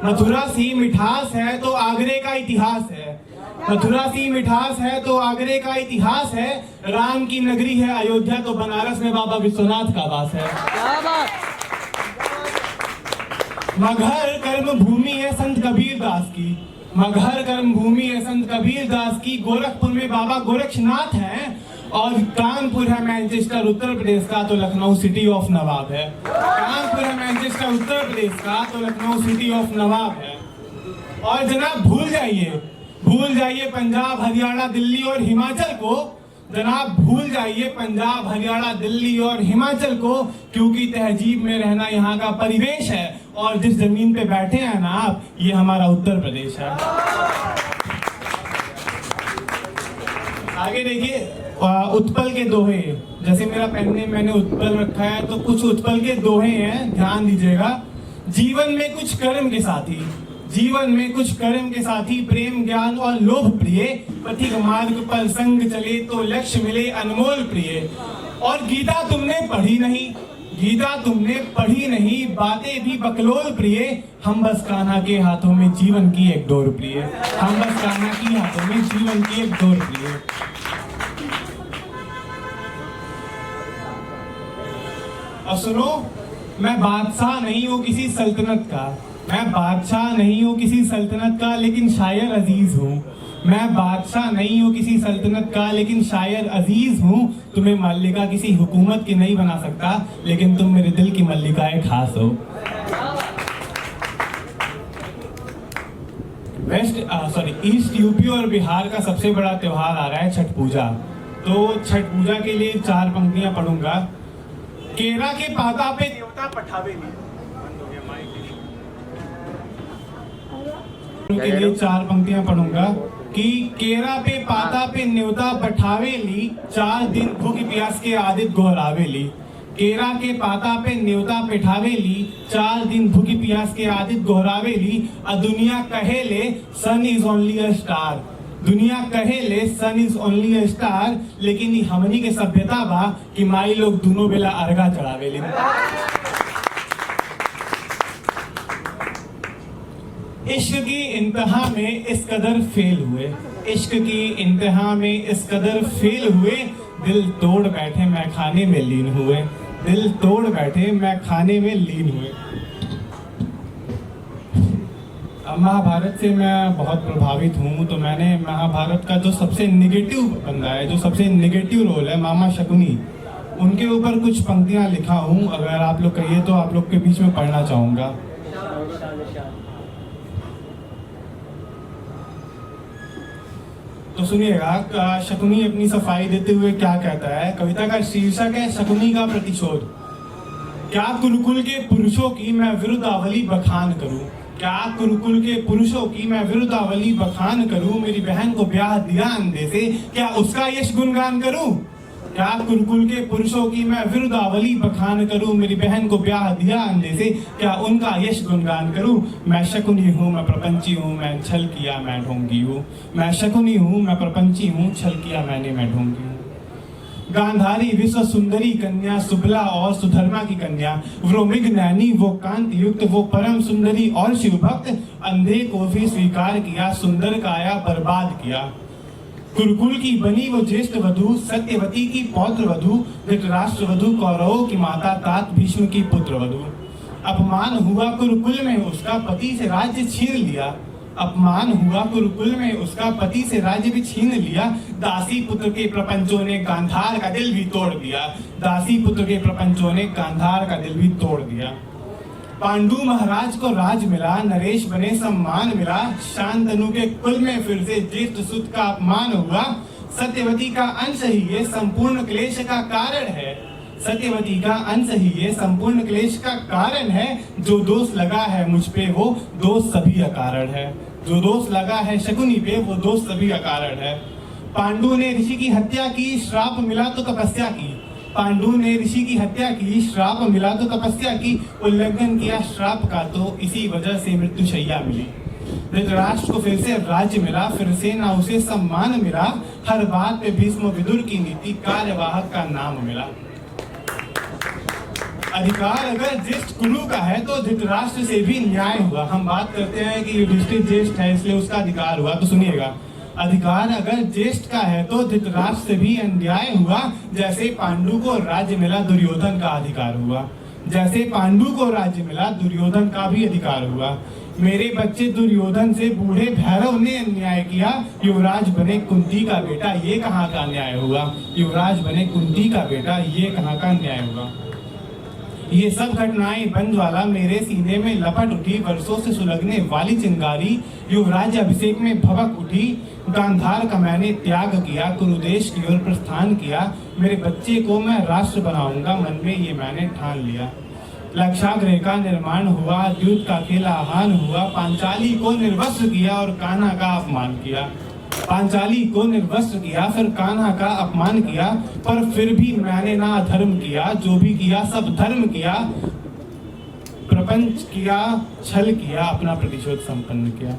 मथुरा सी मिठास है तो आगरे का इतिहास है। मथुरा सी मिठास है तो आगरे का इतिहास है। राम की नगरी है अयोध्या तो बनारस में बाबा विश्वनाथ का वास है। मगहर कर्म भूमि है संत कबीर दास की। मगहर कर्म भूमि है संत कबीर दास की। गोरखपुर में बाबा गोरक्षनाथ हैं और कानपुर है मैनचेस्टर उत्तर प्रदेश का तो लखनऊ सिटी ऑफ नवाब है। कानपुर है मैनचेस्टर उत्तर प्रदेश का तो लखनऊ सिटी ऑफ नवाब है। और जनाब भूल जाइए पंजाब हरियाणा दिल्ली और हिमाचल को। जनाब भूल जाइए पंजाब हरियाणा दिल्ली और हिमाचल को, क्योंकि तहजीब में रहना यहाँ का परिवेश है और जिस जमीन पे बैठे हैं ना आप, ये हमारा उत्तर प्रदेश है। आगे देखिए उत्पल के दोहे, जैसे मेरा पेन में मैंने उत्पल रखा है तो कुछ उत्पल के दोहे हैं, ध्यान दीजिएगा। जीवन में कुछ कर्म के साथी, जीवन में कुछ कर्म के साथी, प्रेम ज्ञान और लोभ प्रिय, पथिक मार्ग पर संग चले तो लक्ष्य मिले अनमोल प्रिय। और गीता तुमने पढ़ी नहीं, गीता तुमने पढ़ी नहीं, बातें भी बकलोल प्रिय। हम बस कान्हा के हाथों में जीवन की एक डोर प्रिय। हम बस कान्हा के हाथों में जीवन की एक डोर प्रिय। और सुनो, मैं बादशाह नहीं हूँ किसी सल्तनत का, मैं बादशाह नहीं हूँ किसी सल्तनत का, लेकिन शायर अजीज हूँ। मैं बादशाह नहीं हूँ किसी सल्तनत का, लेकिन शायर अजीज हूँ। तुम्हें मल्लिका किसी हुकूमत की नहीं बना सकता, लेकिन तुम मेरे दिल की मल्लिकाएं खास हो। ईस्ट यूपी और बिहार का सबसे बड़ा त्योहार आ रहा है छठ पूजा। तो छठ पूजा के लिए 4 पंक्तियां पढ़ूंगा। केरा के पाता पे न्योता पठावेली, के लिए 4 पंक्तियां पढ़ूंगा कि केरा पे पाता पे न्योता पठावेली, 4 दिन भूख प्यास के आदित गोहरावेली। केरा के पाता पे न्योता पिठावेली, 4 दिन भूख प्यास के आदित गोहरावेली। दुनिया कहे ले सन इज ओनली अ स्टार, दुनिया कहे ले सन इज ओनली अ स्टार, लेकिन हमनी के सभ्यता बा कि माई लोग दोनों बेला अर्घा चढ़ावेली। इश्क की इंतहा में इस कदर फेल हुए, इश्क की इंतहा में इस कदर फेल हुए, दिल तोड़ बैठे मैं खाने में लीन हुए, दिल तोड़ बैठे मैं खाने में लीन हुए। महाभारत से मैं बहुत प्रभावित हूँ, तो मैंने महाभारत का जो सबसे निगेटिव बंदा है, जो सबसे निगेटिव रोल है, मामा शकुनी, उनके ऊपर कुछ पंक्तियाँ लिखा हूँ। अगर आप लोग कहिए तो आप लोग के बीच में पढ़ना चाहूँगा। तो सुनिएगा शकुनी अपनी सफाई देते हुए क्या कहता है। कविता का शीर्षक है शकुनी का प्रतिशोध। क्या कुरुकुल के पुरुषों की मैं विरुद्धावली बखान करूं, क्या कुरुकुल के पुरुषों की मैं विरुद्धावली बखान करूं, मेरी बहन को ब्याह दिया अंधे से, क्या उसका यश गुणगान करूं। क्या कुरुकुल के पुरुषों की मैं विरुद्धावली बखान करूं, मेरी बहन को ब्याह दिया अंधे से, क्या उनका यश गुणगान करूं। मैं शकुनी हूँ मैं प्रपंची हूँ, मैं छल किया मैं ढोंगी हूँ। मैं शकुनी हूँ मैं प्रपंची हूँ, छल किया मैंने मैं ढोंगी हूँ। गांधारी विश्व सुंदरी कन्या, सुबला और सुधर्मा की कन्या, वो मृगनयनी वो कांति युक्त, वो परम सुंदरी और शिव भक्त, अंधे को भी स्वीकार किया, सुंदर काया बर्बाद किया। कुरुकुल की बनी वो ज्येष्ठ वधु, सत्यवती की पौत्र वधु, धृतराष्ट्र वधु, कौरवों की माता, तात भीष्म की पुत्र वधु। अपमान हुआ कुरुकुल में उसका, पति से राज्य छीन लिया। अपमान हुआ कुरुकुल में उसका, पति से राज्य भी छीन लिया। दासी पुत्र के प्रपंचों ने गांधार का दिल भी तोड़ दिया, दासी पुत्र के प्रपंचों ने गांधार का दिल भी तोड़ दिया। पांडु महाराज को राज मिला, नरेश बने सम्मान मिला, शांतनु के कुल में फिर से ज्येष्ठ सुत का अपमान हुआ। सत्यवती का अंश ही ये संपूर्ण क्लेश का कारण है, सत्यवती का अंश ही ये संपूर्ण क्लेश का कारण है। जो दोष लगा है मुझ पे वो दोष सभी अकारण है, जो दोष लगा है शकुनी पे वो दोष सभी अकारण है। पांडु ने ऋषि की हत्या की, श्राप मिला तो तपस्या की। पांडु ने ऋषि की हत्या की, श्राप मिला तो तपस्या की। उल्लंघन किया श्राप का तो इसी वजह से मृत्युशैया मिली। धृतराष्ट्र को फिर से राज्य मिला, फिर से ना उसे सम्मान मिला। हर बात पे भीष्म विदुर की नीति, कार्यवाहक का नाम मिला। अधिकार अगर ज्येष्ठ कुरु का है तो धृतराष्ट्र से भी न्याय हुआ। हम बात करते हैं कि युधिष्ठिर ज्येष्ठ है इसलिए उसका अधिकार हुआ, तो सुनिएगा, अधिकार अगर ज्येष्ठ का है तो धृतराष्ट्र से भी अन्याय हुआ। जैसे पांडु को राज्य मिला दुर्योधन का अधिकार हुआ, जैसे पांडु को राज्य मिला दुर्योधन का भी अधिकार हुआ। मेरे बच्चे दुर्योधन से बूढ़े भैरव ने अन्याय किया, युवराज बने कुंती का बेटा, ये कहाँ का अन्याय हुआ? युवराज बने कुंती का बेटा, ये कहाँ का अन्याय हुआ? ये सब घटनाएं बंदवाला मेरे सीने में लपट उठी, वर्षों से सुलगने वाली चिंगारी युवराज अभिषेक में भभक उठी। गांधार का मैंने त्याग किया, कुरुदेश की ओर प्रस्थान किया, मेरे बच्चे को मैं राष्ट्र बनाऊंगा, मन में ये मैंने ठान लिया। लक्षागृह का निर्माण हुआ, द्यूत का खेला आहान हुआ, पांचाली को निर्वस्त्र किया और कान्हा का अपमान किया। पांचाली को निर्वस्त्र किया, फिर कान्हा का अपमान किया, पर फिर भी मैंने ना अधर्म किया, जो भी किया सब धर्म किया, प्रपंच किया, छल किया, अपना प्रतिशोध संपन्न किया।